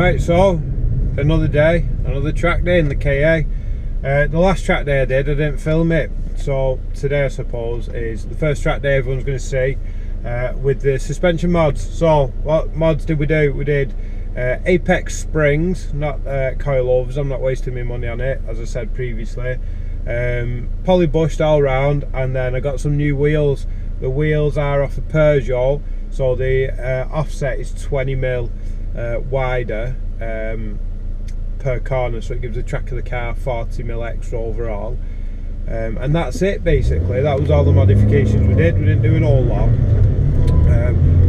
Right, so another day, another track day in the KA. The last track day I didn't film it, so today I suppose is the first track day everyone's going to see with the suspension mods. So what mods did we do? We did Apex springs, not coilovers. I'm not wasting my money on it, as I said previously. Poly bushed all round, and then I got some new wheels. The wheels are off a Peugeot, so the offset is 20mm wider per corner, so it gives the track of the car 40mm extra overall, and that's it basically. That was all the modifications we did. We didn't do an whole lot,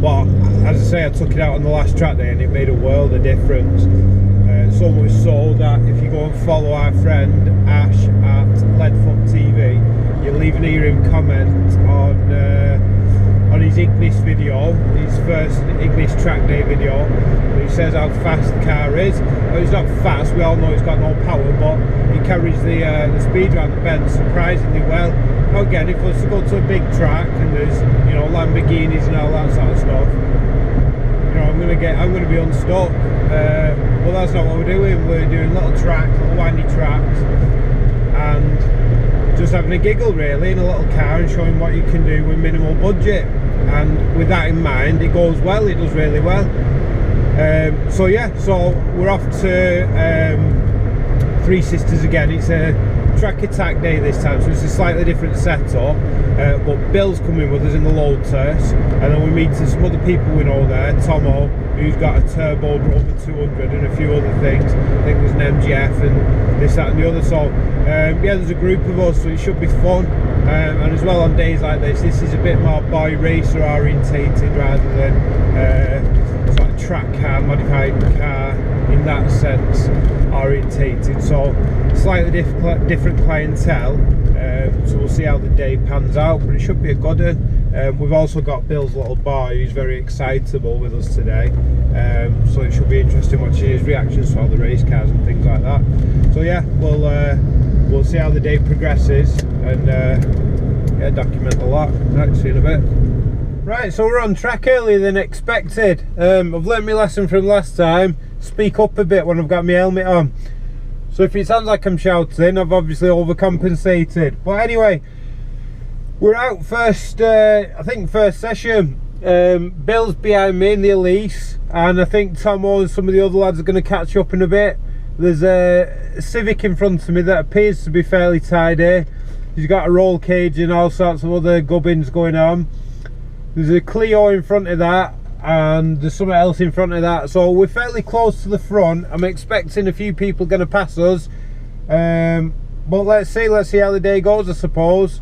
but as I say, I took it out on the last track day and it made a world of difference. So much so that if you go and follow our friend Ash at Leadfoot TV, you'll even hear him comment on his Ignis video, his first Ignis track day video. He says how fast the car is. Well, it's not fast, we all know it's got no power, but he carries the speed around the bend surprisingly well. Now again, if I was to go to a big track and there's, you know, Lamborghinis and all that sort of stuff, you know, I'm gonna be unstuck. Well, that's not what we're doing. We're doing little tracks, little windy tracks, and just having a giggle really in a little car and showing what you can do with minimal budget. And with that in mind, it goes well, it does really well. So yeah, so we're off to Three Sisters again. It's a Track Attack day this time, so it's a slightly different setup, but Bill's coming with us in the Lotus, and then we're meeting some other people we know there. Tomo, who's got a turbo Rover 200 and a few other things. I think there's an MGF and this, that and the other. So yeah, there's a group of us, so it should be fun. And as well, on days like this is a bit more boy racer orientated rather than sort of track car, modified car in that sense orientated. So slightly different clientele. So we'll see how the day pans out, but it should be a good one. We've also got Bill's little boy who's very excitable with us today, so it should be interesting watching his reactions to all the race cars and things like that. So yeah, we'll see how the day progresses and yeah, document a lot. Right, see you in a bit. Right, so we're on track earlier than expected. I've learned my lesson from last time. Speak up a bit when I've got my helmet on. So if it sounds like I'm shouting, I've obviously overcompensated. But anyway, we're out first, I think first session. Bill's behind me in the Elise, and I think Tomo and some of the other lads are going to catch up in a bit. There's a Civic in front of me that appears to be fairly tidy. He's got a roll cage and all sorts of other gubbins going on. There's a Clio in front of that, and there's something else in front of that, so we're fairly close to the front. I'm expecting a few people going to pass us, but let's see how the day goes, I suppose.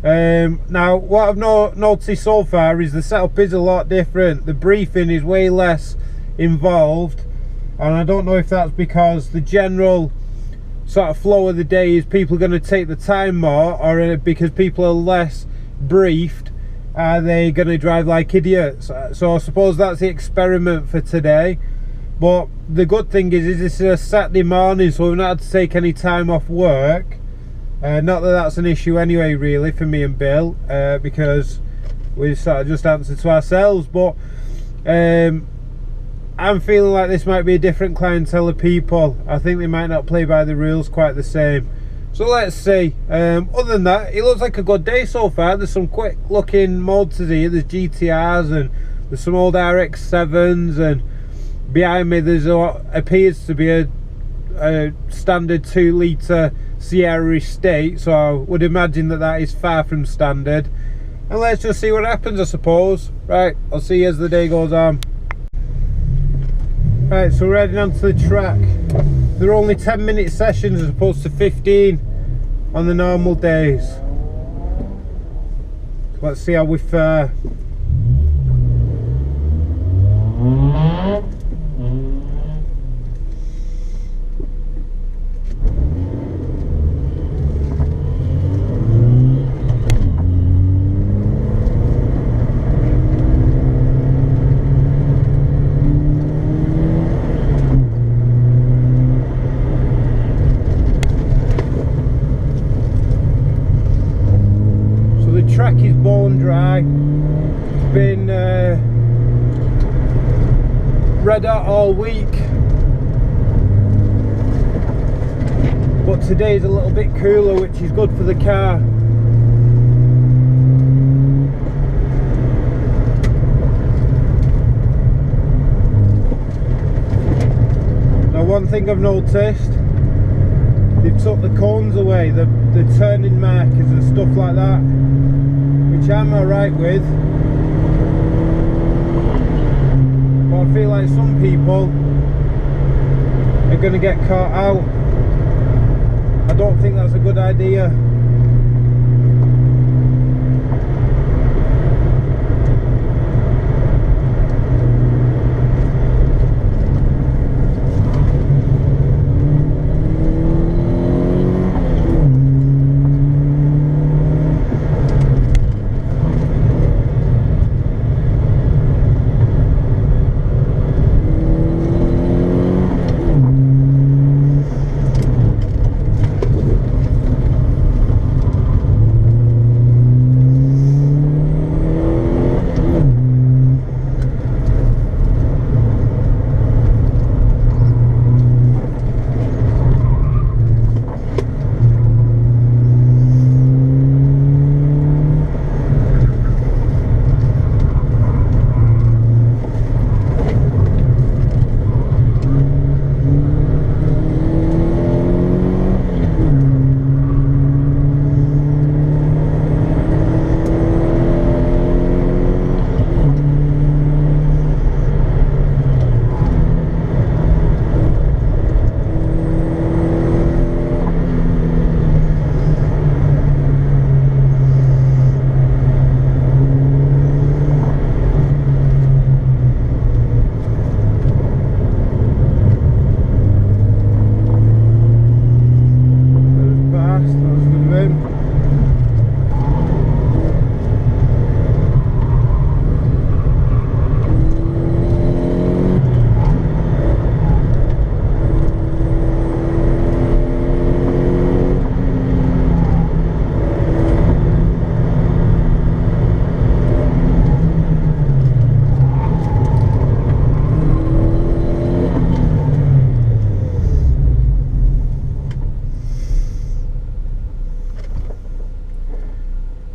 Now what I've noticed so far is the setup is a lot different. The briefing is way less involved, and I don't know if that's because the general sort of flow of the day is people are going to take the time more, or because people are less briefed, are they going to drive like idiots? So I suppose that's the experiment for today. But the good thing is this is a Saturday morning, so we've not had to take any time off work. Not that that's an issue anyway really for me and Bill, because we sort of just answer to ourselves. But I'm feeling like this might be a different clientele of people. I think they might not play by the rules quite the same. So let's see. Other than that, it looks like a good day so far. There's some quick looking motors here. There's GTRs and there's some old RX-7s, and behind me there's what appears to be a standard 2-litre Sierra Estate, so I would imagine that is far from standard. And let's just see what happens, I suppose. Right, I'll see you as the day goes on. Right, so we're heading onto the track. They're only 10-minute sessions as opposed to 15 on the normal days. Let's see how we fare. Track is bone dry. It's been red hot all week. but today's a little bit cooler, which is good for the car. Now one thing I've noticed, they've took the cones away, the turning markers and stuff like that, which I'm alright with, but I feel like some people are going to get caught out. I don't think that's a good idea.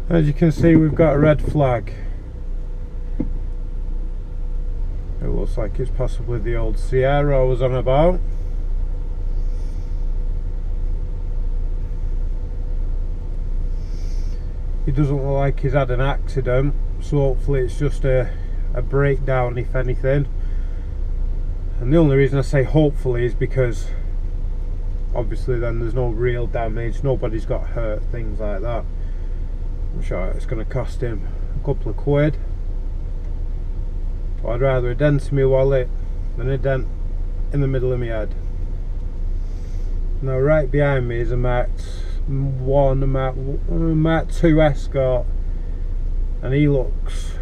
As you can see, we've got a red flag. It looks like it's possibly the old Sierra I was on about. He doesn't look like he's had an accident, so hopefully it's just a breakdown, if anything. And the only reason I say hopefully is because obviously then there's no real damage, nobody's got hurt, things like that. I'm sure it's going to cost him a couple of quid, but I'd rather a dent in my wallet than a dent in the middle of my head. Now right behind me is a Mark 2 Escort, and he looks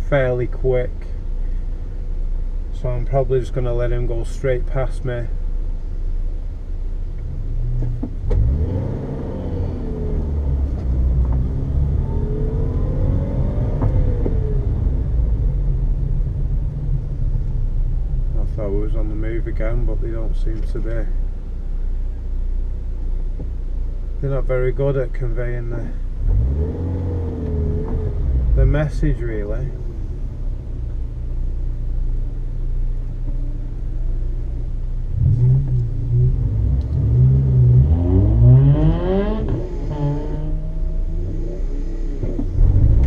fairly quick, so I'm probably just going to let him go straight past me. I was on the move again, but they don't seem to be. They're not very good at conveying the message, really.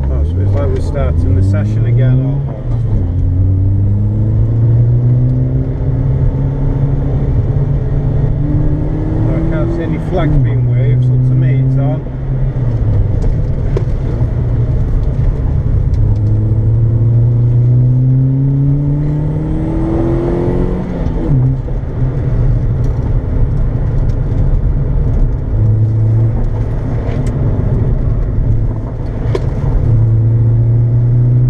Oh, so it's like we're starting the session again almost. Any flags being waved, so to me it's on.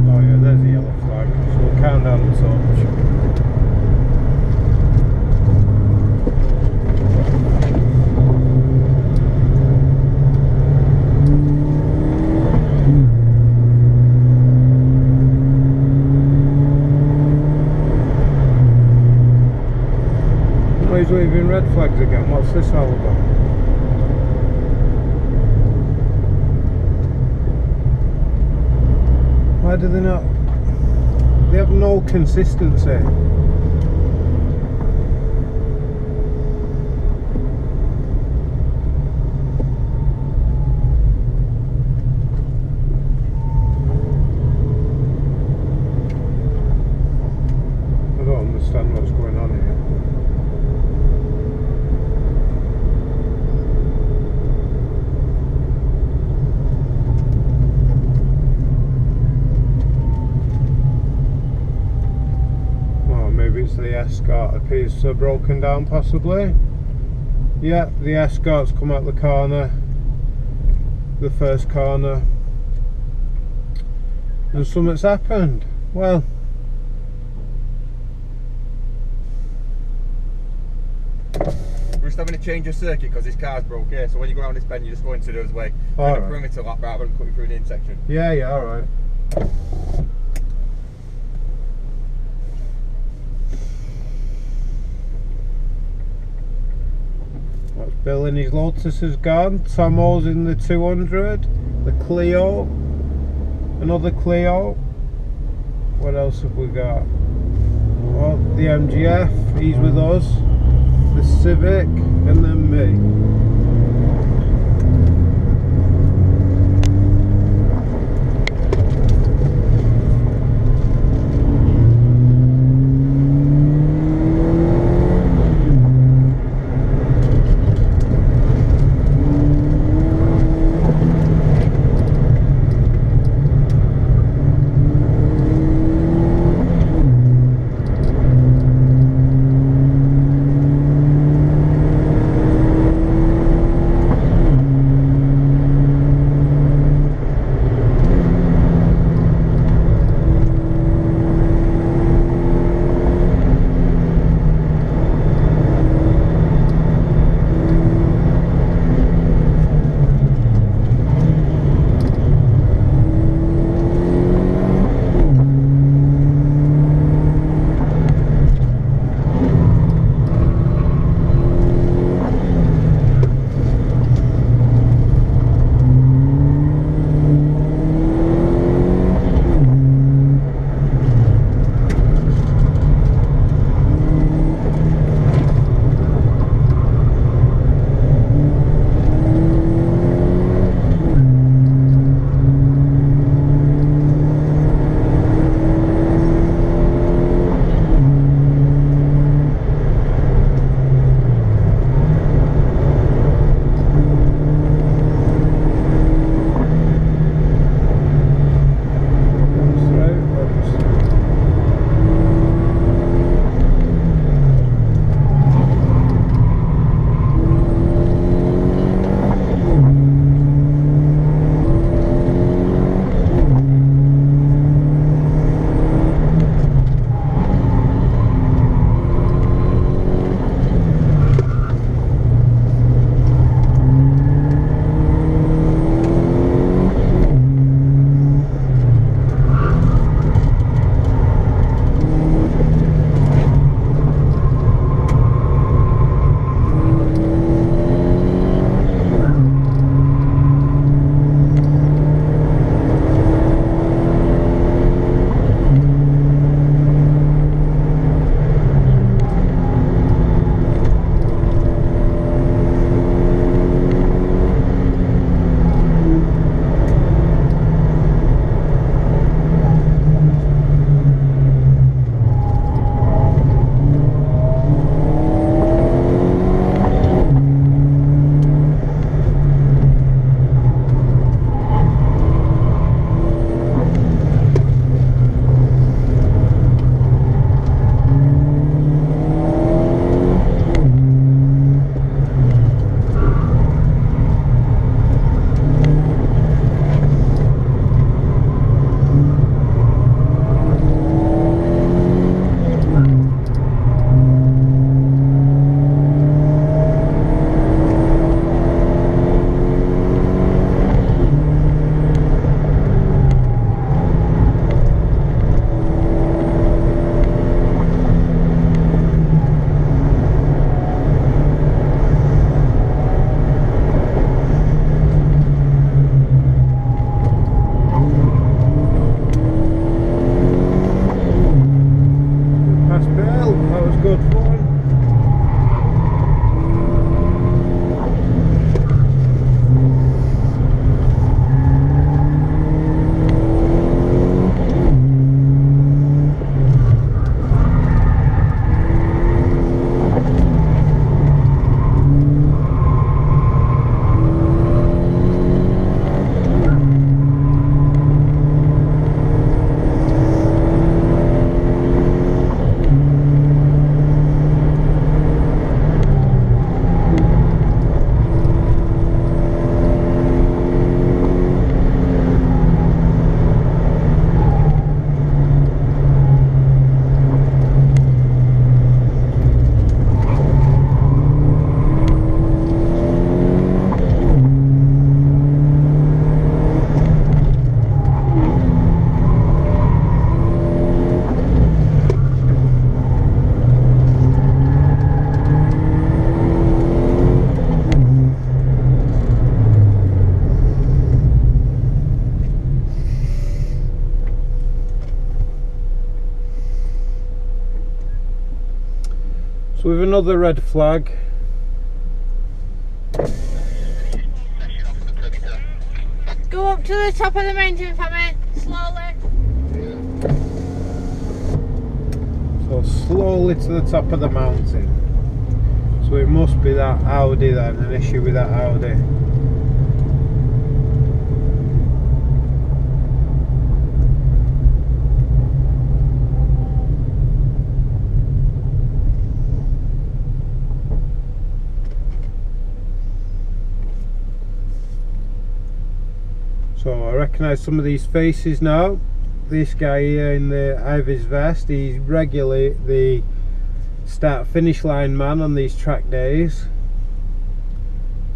Oh yeah, there's a yellow flag, so we'll count down the touch. he's waving red flags again. What's this all about? Why do they not? They have no consistency. I don't understand what's going on here. It's the Escort appears to have broken down, possibly. Yeah, the Escort's come out the corner, the first corner, and something's happened. Well, we're just having a change of circuit because this car's broke here, so when you go around this bend you just go into the other way. Doing a perimeter lap rather than cutting through the intersection. Yeah, alright. Bill and his Lotus has gone. Tomo's in the 200. The Clio. Another Clio. What else have we got? Well, the MGF. He's with us. The Civic. And then me. well. That was good fun. So with another red flag. Go up to the top of the mountain for me, slowly. So slowly to the top of the mountain. So it must be that Audi then, an issue with that Audi. So I recognise some of these faces now. This guy here in the Ivy's vest, he's regularly the start finish line man on these track days.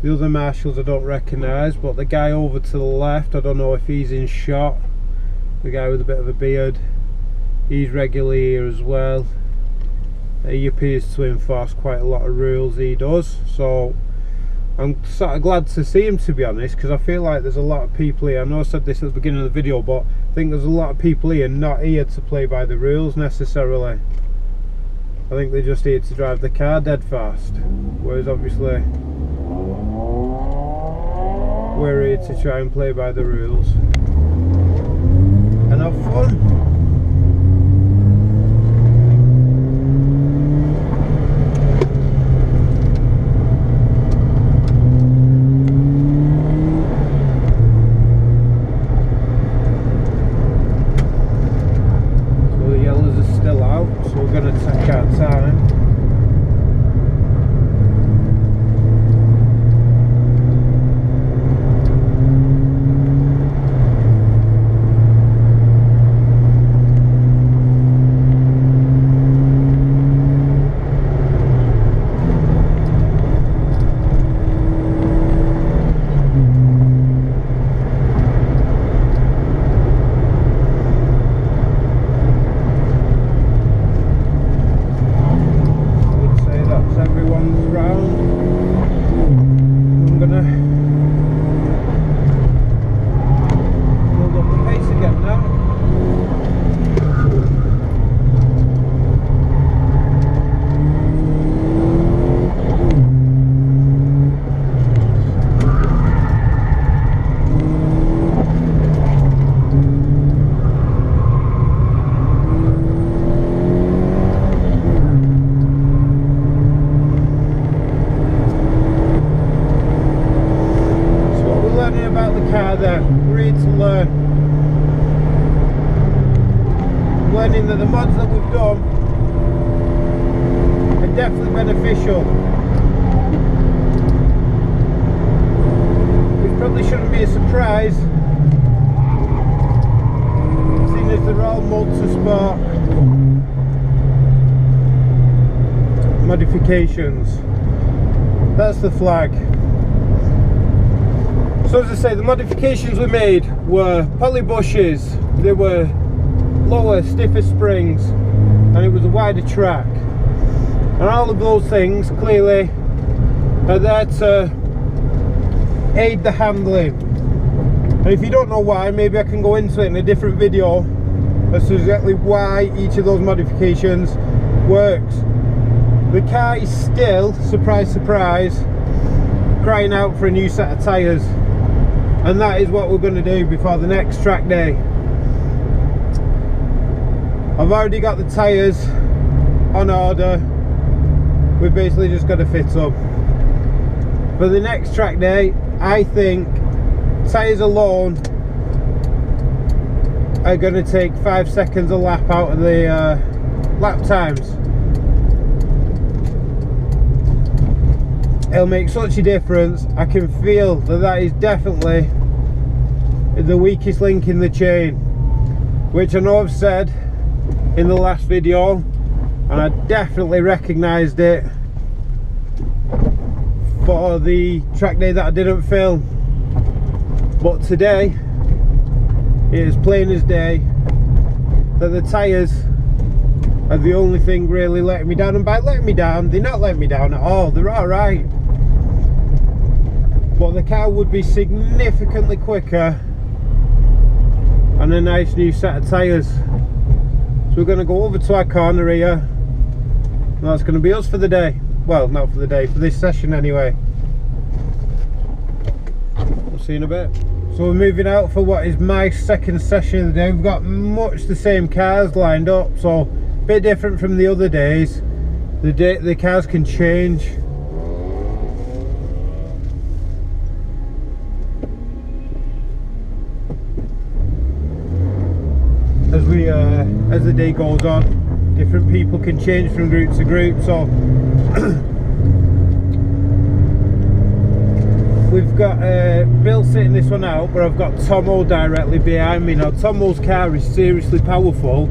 The other marshals I don't recognise, but the guy over to the left, I don't know if he's in shot. The guy with a bit of a beard, he's regularly here as well. He appears to enforce quite a lot of rules, he does. So I'm sort of glad to see him, to be honest, because I feel like there's a lot of people here. I know I said this at the beginning of the video, but I think there's a lot of people here not here to play by the rules necessarily. I think they're just here to drive the car dead fast, whereas obviously we're here to try and play by the rules and have fun. Learning that the mods that we've done are definitely beneficial. Which probably shouldn't be a surprise, seeing as they're all multi-sport modifications. That's the flag. So as I say, the modifications we made were poly bushes, they were lower, stiffer springs, and it was a wider track. And all of those things clearly are there to aid the handling. And if you don't know why, maybe I can go into it in a different video as to exactly why each of those modifications works. The car is still, surprise surprise, crying out for a new set of tyres, and that is what we're going to do before the next track day. I've already got the tyres on order, we've basically just got to fit them. For the next track day, I think tyres alone are going to take 5 seconds a lap out of the lap times. It'll make such a difference. I can feel that that is definitely the weakest link in the chain, which I know I've said in the last video, and I definitely recognised it for the track day that I didn't film. But today it is plain as day that the tyres are the only thing really letting me down, and by letting me down, they're not letting me down at all, they're alright. But the car would be significantly quicker on a nice new set of tyres. So we're going to go over to our corner here, and that's going to be us for the day. Well, not for the day, for this session anyway. We'll see you in a bit. So we're moving out for what is my second session of the day. We've got much the same cars lined up, so a bit different from the other days. The cars can change. As the day goes on, different people can change from group to group. So we've got Bill sitting this one out, but I've got Tomo directly behind me. Now Tomo's car is seriously powerful,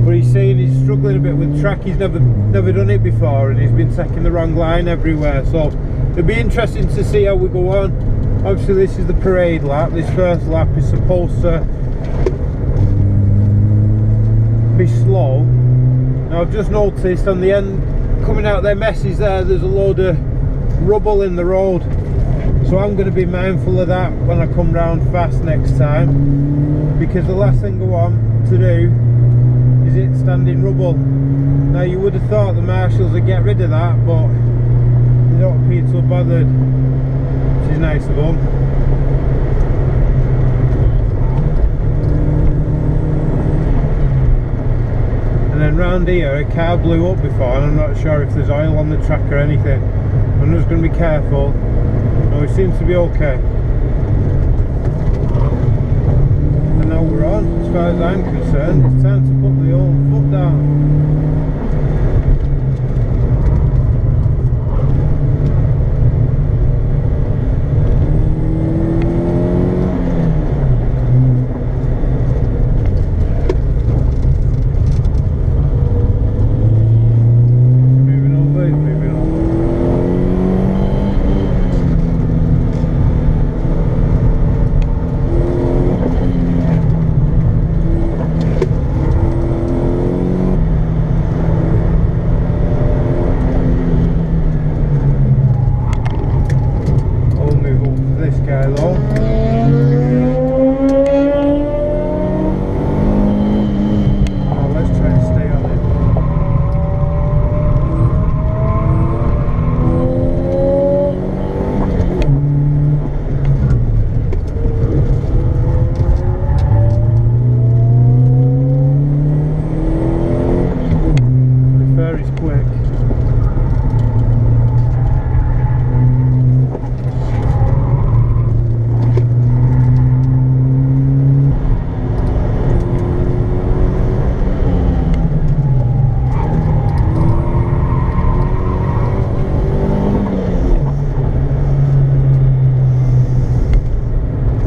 but he's saying he's struggling a bit with track. He's never done it before, and he's been taking the wrong line everywhere. So it'll be interesting to see how we go on. Obviously this is the parade lap. This first lap is supposed to be slow. Now I've just noticed on the end, coming out their messes there's a load of rubble in the road, so I'm going to be mindful of that when I come round fast next time, because the last thing I want to do is hit standing rubble. Now you would have thought the marshals would get rid of that, but they don't appear so bothered, which is nice of them. And then round here a car blew up before, and I'm not sure if there's oil on the track or anything. I'm just going to be careful. No, it seems to be okay. And now we're on. As far as I'm concerned, it's time to put the old foot down.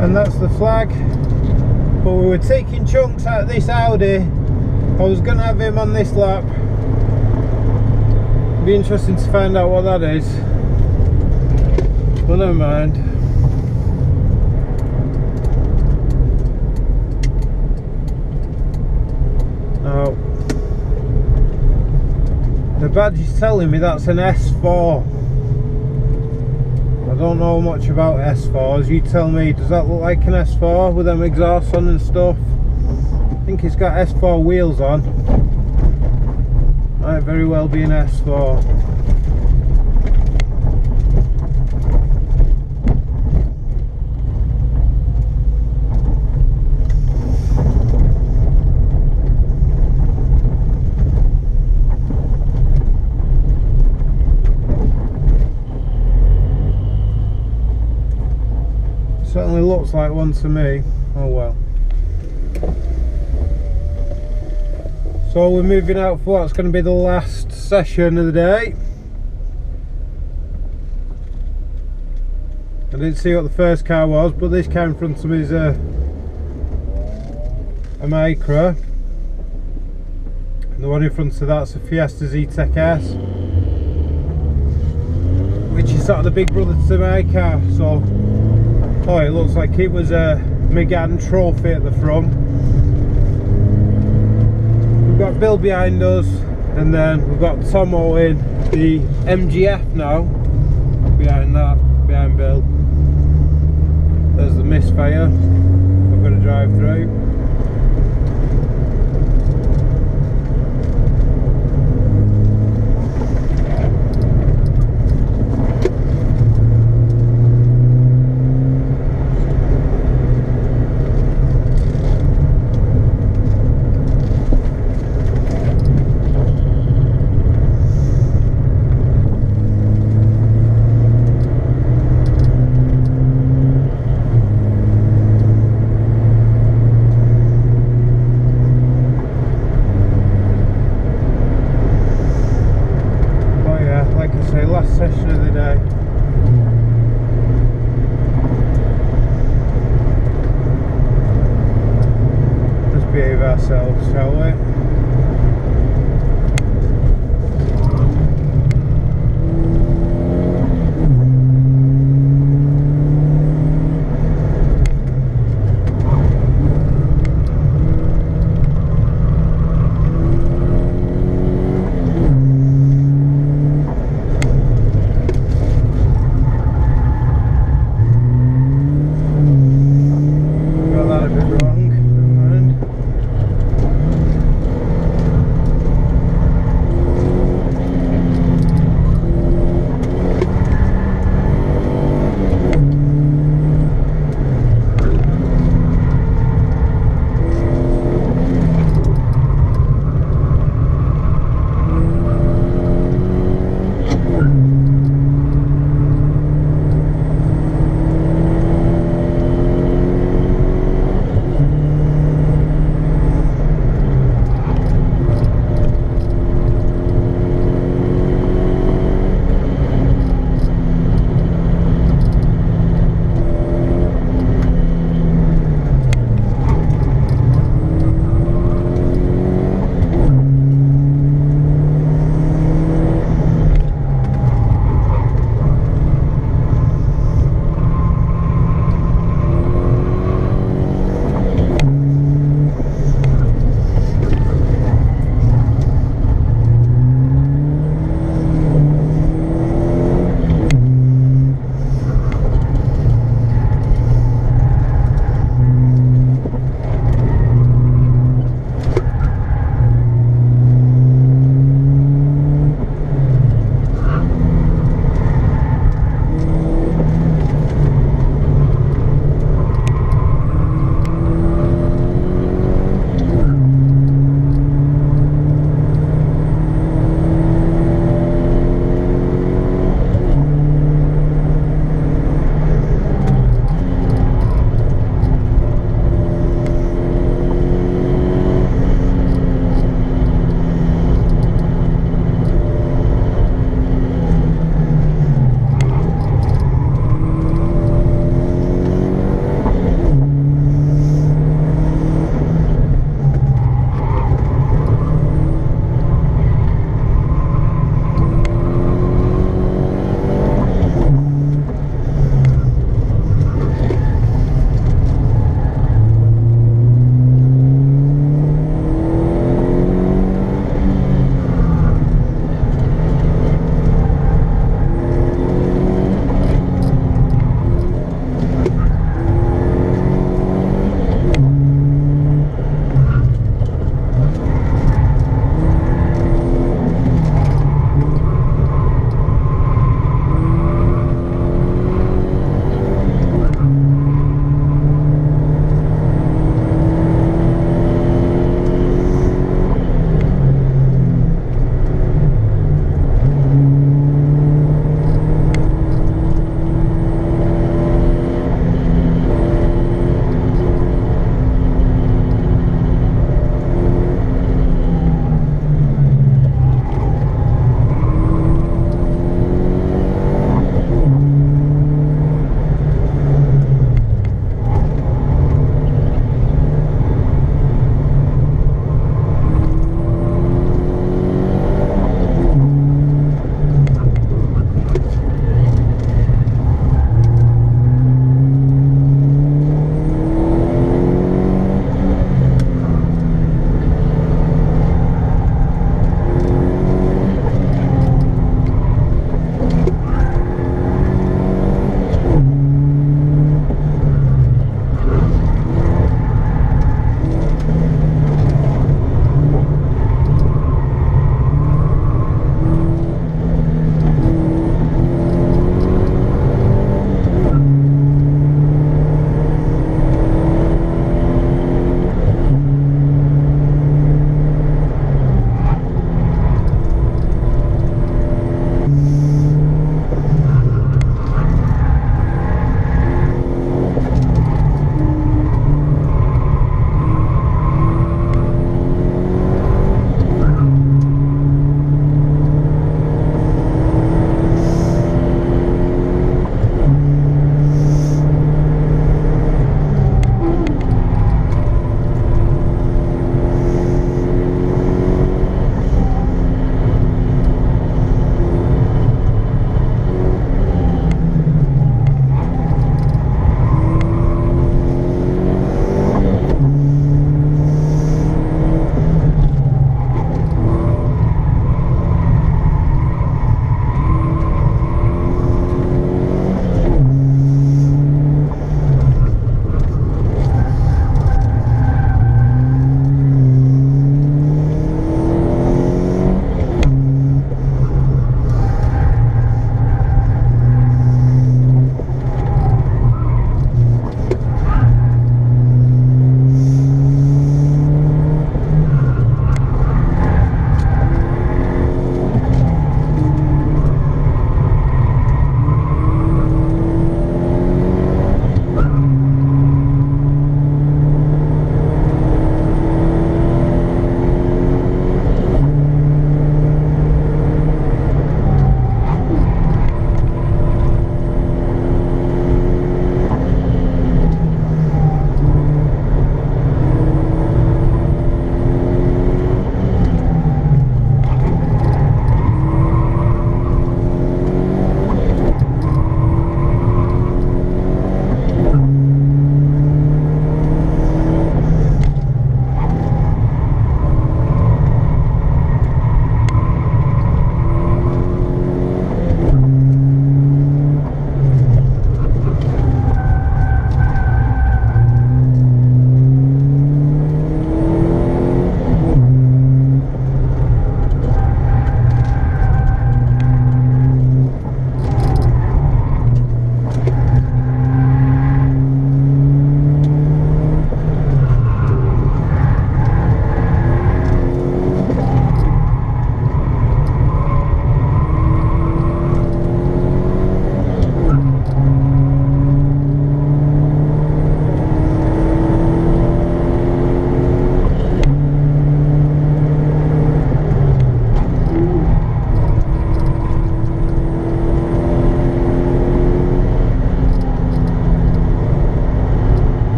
And that's the flag. But we were taking chunks out of this Audi. I was going to have him on this lap. Be interesting to find out what that is, but never mind. Now the badge is telling me that's an S4. I don't know much about S4s. You tell me, does that look like an S4 with them exhausts on and stuff? I think it's got S4 wheels on. Might very well be an S4. Certainly looks like one to me. Oh well. So we're moving out for what's going to be the last session of the day. I didn't see what the first car was, but this car in front of me is a Micra. And the one in front of that's a Fiesta Z-Tech S, which is sort of the big brother to my car. So, oh, it looks like it was a Megane trophy at the front. We've got Bill behind us, and then we've got Tomo in the MGF now, behind Bill. There's the misfire we're going to drive through. Last session of the day. Let's behave ourselves, shall we?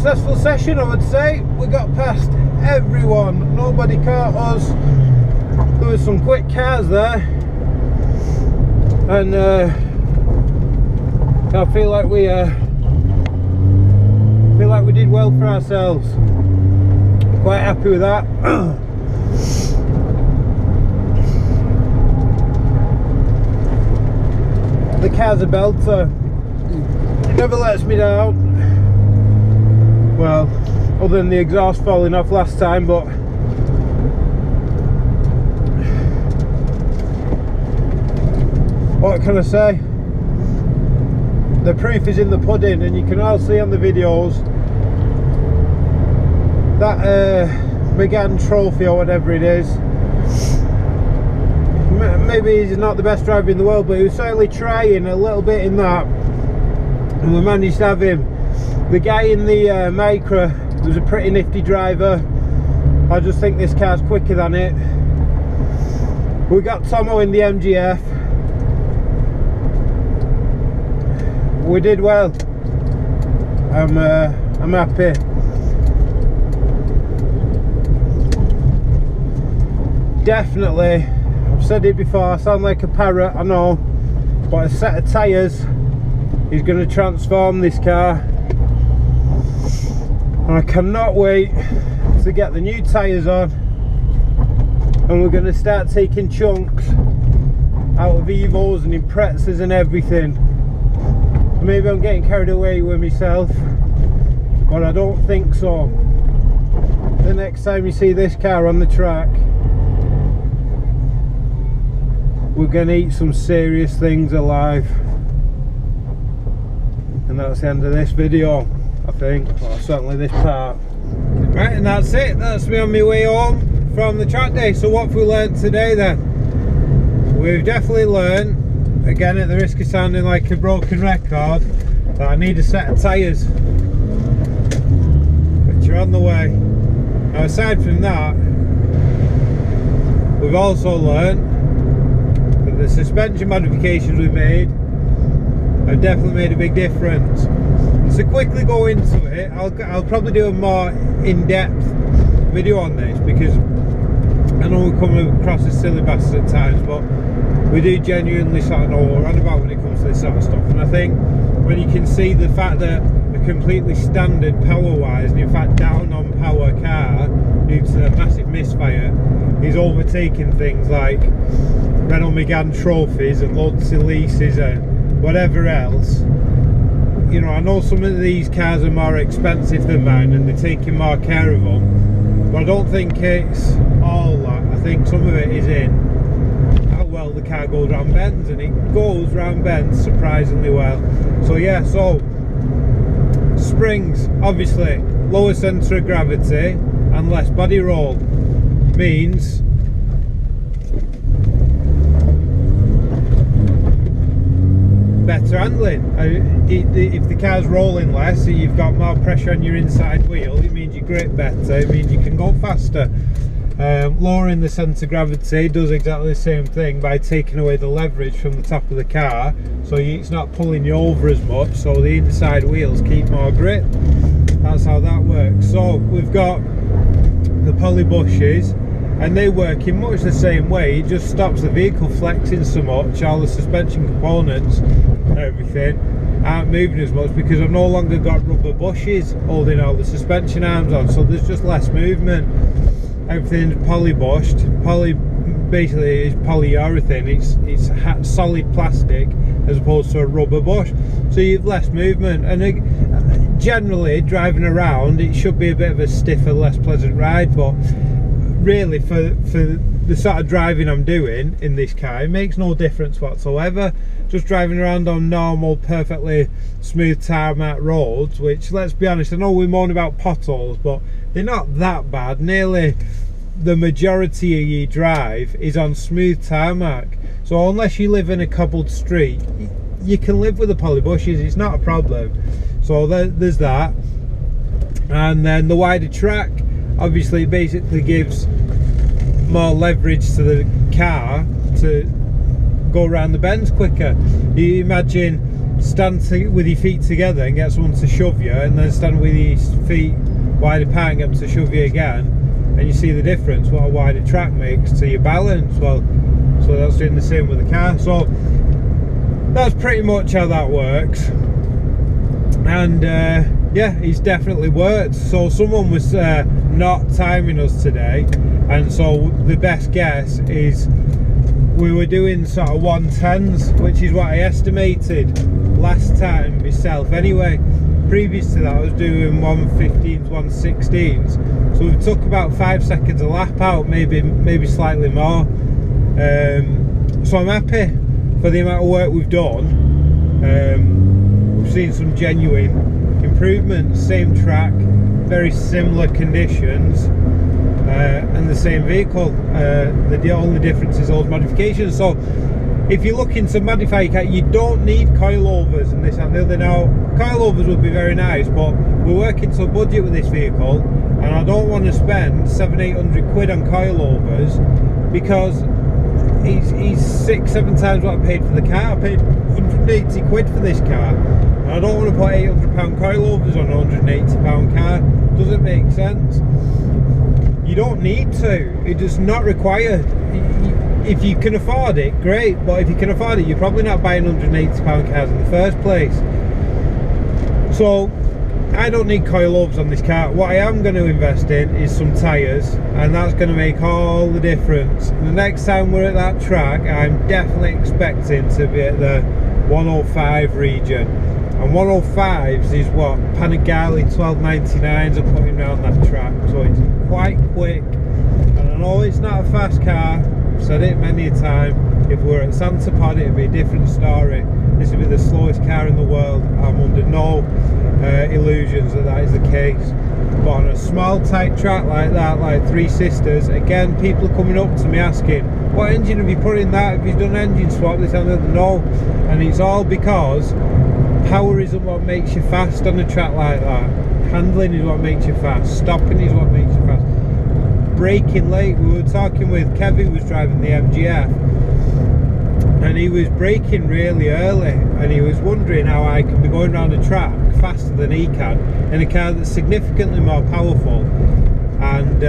successful session, I would say. We got past everyone, nobody caught us. There was some quick cars there, and I feel like we did well for ourselves. Quite happy with that. The car's a belter. It never lets me down. Well, other than the exhaust falling off last time, but what can I say? The proof is in the pudding, and you can all see on the videos that Wigan trophy or whatever it is. Maybe he's not the best driver in the world, but he was certainly trying a little bit in that, and we managed to have him. The guy in the Micra was a pretty nifty driver. I just think this car's quicker than it. We got Tomo in the MGF. We did well. I'm happy. Definitely, I've said it before, I sound like a parrot, I know, but a set of tyres is going to transform this car, and I cannot wait to get the new tyres on, and we're going to start taking chunks out of Evos and Imprezas and everything. Maybe I'm getting carried away with myself, but I don't think so. The next time you see this car on the track, we're going to eat some serious things alive. And that's the end of this video, I think, or certainly this part. Right, and that's it. That's me on my way home from the track day. So what have we learnt today then? We've definitely learnt, again at the risk of sounding like a broken record, that I need a set of tyres, which are on the way. Now aside from that, we've also learnt that the suspension modifications we made have definitely made a big difference. So quickly go into it, I'll probably do a more in-depth video on this, because I know we come across as silly bastards at times, but we do genuinely sort of know what we're on about when it comes to this sort of stuff. And I think when you can see the fact that a completely standard power wise, and in fact down on power car due to a massive misfire, is overtaking things like Renault Megane trophies and loads of leases and whatever else. You know, I know some of these cars are more expensive than mine and they're taking more care of them, but I don't think it's all that. I think some of it is in how well the car goes round bends, and it goes round bends surprisingly well. So yeah, so springs, obviously lower centre of gravity and less body roll means better handling. If the car's rolling less, you've got more pressure on your inside wheel, it means you grip better, it means you can go faster. Lowering the centre of gravity does exactly the same thing by taking away the leverage from the top of the car, so it's not pulling you over as much, so the inside wheels keep more grip. That's how that works. So we've got the poly bushes, and they work in much the same way. It just stops the vehicle flexing so much. All the suspension components and everything aren't moving as much because I've no longer got rubber bushes holding all the suspension arms on, so there's just less movement. Everything's poly bushed. Poly basically is polyurethane. It's solid plastic as opposed to a rubber bush, so you've less movement, and generally driving around it should be a bit of a stiffer, less pleasant ride. But really, for the sort of driving I'm doing in this car, it makes no difference whatsoever. Just driving around on normal, perfectly smooth tarmac roads, which, let's be honest, I know we moan about potholes, but they're not that bad. Nearly the majority of your drive is on smooth tarmac, so unless you live in a cobbled street, you can live with the poly bushes, it's not a problem. So there's that. And then the wider track, obviously, it basically gives more leverage to the car to go around the bends quicker. You imagine stand with your feet together and get someone to shove you, and then stand with your feet wide apart and get them to shove you again, and you see the difference what a wider track makes to your balance. Well, so that's doing the same with the car. So that's pretty much how that works. And yeah, it's definitely worked. So someone was not timing us today, and so the best guess is we were doing sort of 110s, which is what I estimated last time myself anyway. Previous to that I was doing 115s, 116s, so we took about 5 seconds a lap out, maybe slightly more. So I'm happy for the amount of work we've done. We've seen some genuine improvements. Same track, very similar conditions, and the same vehicle. The only difference is those modifications. So if you're looking to modify your car, you don't need coilovers and this and the other. Now, coilovers would be very nice, but we're working to a budget with this vehicle, and I don't want to spend 700-800 quid on coilovers, because he's 6-7 times what I paid for the car. I paid 180 quid for this car, and I don't want to put £800 coilovers on a £180 car. Doesn't make sense. You don't need to. It is not required. If you can afford it, great, but if you can afford it, you're probably not buying £180 cars in the first place. So I don't need coilovers on this car. What I am going to invest in is some tyres, and that's going to make all the difference. And the next time we're at that track, I'm definitely expecting to be at the 105 region. And 105s is what Panigale 1299s are putting around that track, so it's quite quick. And I know it's not a fast car, I've said it many a time. If we're at Santa Pod, it'd be a different story. This would be the slowest car in the world. I'm under no illusions that that is the case. But on a small tight track like that, like Three Sisters, again, people are coming up to me asking, what engine have you put in that? Have you done an engine swap? This and that? No. And it's all because power isn't what makes you fast on a track like that. Handling is what makes you fast. Stopping is what makes you fast. Braking late. We were talking with Kevin, who was driving the MGF, and he was braking really early, and he was wondering how I can be going around a track faster than he can in a car that's significantly more powerful, and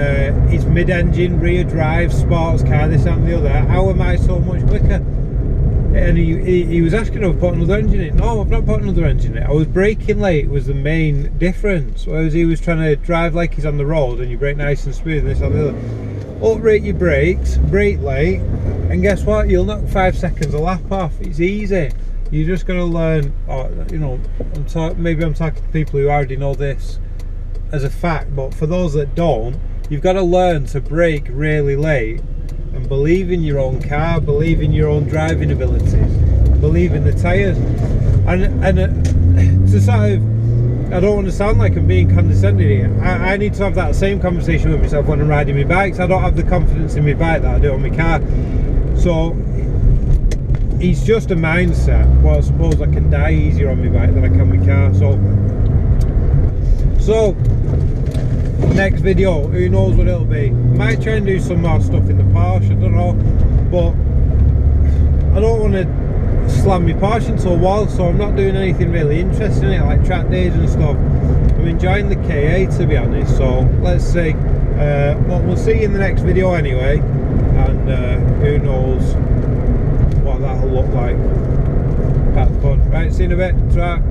it's mid-engine, rear drive, sports car, this and the other. How am I so much quicker? And he was asking if I put another engine in. No, I've not put another engine in. I was braking late was the main difference, whereas he was trying to drive like he's on the road, and you brake nice and smooth and this and the other. Up-rate your brakes, brake late, and guess what? You'll knock 5 seconds a lap off. It's easy. You're just going to learn, you know, maybe I'm talking to people who already know this as a fact, but for those that don't, you've got to learn to brake really late and believe in your own car, believe in your own driving abilities, believe in the tyres. And to sort of, I don't want to sound like I'm being condescending here. I need to have that same conversation with myself when I'm riding my bikes. I don't have the confidence in my bike that I do on my car. So it's just a mindset. Well, I suppose I can die easier on my bike than I can on my car. So next video, who knows what it'll be. Might try and do some more stuff in the Porsche, I don't know, but I don't want to slam my Porsche into a wall, so I'm not doing anything really interesting in it, like track days and stuff. I'm enjoying the KA, to be honest, so let's see. But we'll see you in the next video anyway, and who knows what that'll look like. That's fun. Right, see you in a bit. Ta-ra.